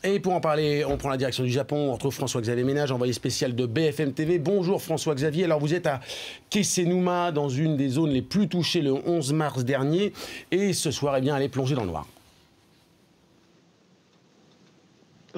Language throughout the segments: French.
Et pour en parler, on prend la direction du Japon. On retrouve François-Xavier Ménage, envoyé spécial de BFM TV. Bonjour François-Xavier. Alors vous êtes à Kesennuma, dans une des zones les plus touchées le 11 mars dernier. Et ce soir, eh bien, elle est plongée dans le noir.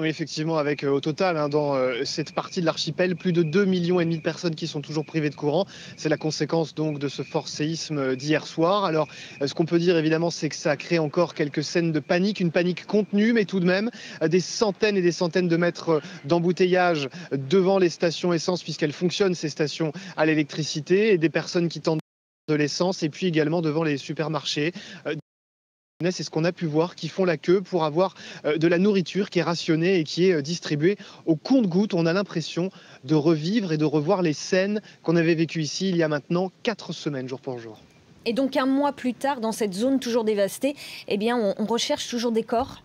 Oui, effectivement, avec au total, dans cette partie de l'archipel, plus de 2,5 millions de personnes qui sont toujours privées de courant. C'est la conséquence donc de ce fort séisme d'hier soir. Alors, ce qu'on peut dire évidemment, c'est que ça a créé encore quelques scènes de panique, une panique contenue, mais tout de même des centaines et des centaines de mètres d'embouteillage devant les stations essence, puisqu'elles fonctionnent, ces stations à l'électricité, et des personnes qui tentent de l'essence, et puis également devant les supermarchés. C'est ce qu'on a pu voir, qui font la queue pour avoir de la nourriture qui est rationnée et qui est distribuée au compte-gouttes. On a l'impression de revivre et de revoir les scènes qu'on avait vécues ici il y a maintenant 4 semaines, jour pour jour. Et donc un mois plus tard, dans cette zone toujours dévastée, eh bien, on recherche toujours des corps ?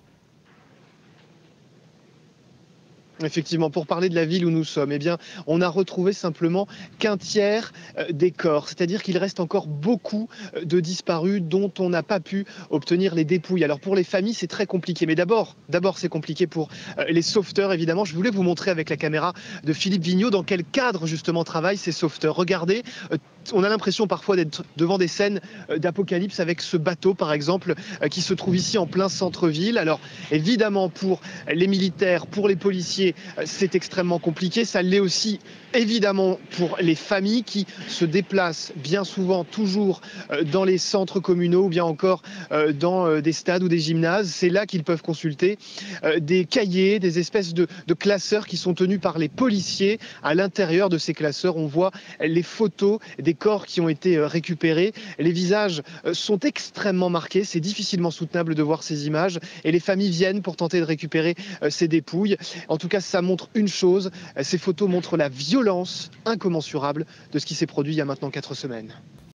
Effectivement, pour parler de la ville où nous sommes, eh bien, on a retrouvé simplement qu'un tiers des corps. C'est-à-dire qu'il reste encore beaucoup de disparus dont on n'a pas pu obtenir les dépouilles. Alors pour les familles, c'est très compliqué. Mais d'abord, c'est compliqué pour les sauveteurs, évidemment. Je voulais vous montrer avec la caméra de Philippe Vigneault dans quel cadre justement travaillent ces sauveteurs. Regardez, on a l'impression parfois d'être devant des scènes d'apocalypse avec ce bateau, par exemple, qui se trouve ici en plein centre-ville. Alors évidemment, pour les militaires, pour les policiers, c'est extrêmement compliqué. Ça l'est aussi évidemment pour les familles qui se déplacent bien souvent toujours dans les centres communaux ou bien encore dans des stades ou des gymnases. C'est là qu'ils peuvent consulter des cahiers, des espèces de classeurs qui sont tenus par les policiers. À l'intérieur de ces classeurs, on voit les photos des corps qui ont été récupérés. Les visages sont extrêmement marqués. C'est difficilement soutenable de voir ces images. Et les familles viennent pour tenter de récupérer ces dépouilles. En tout cas, ça montre une chose. Ces photos montrent la violence incommensurable de ce qui s'est produit il y a maintenant 4 semaines.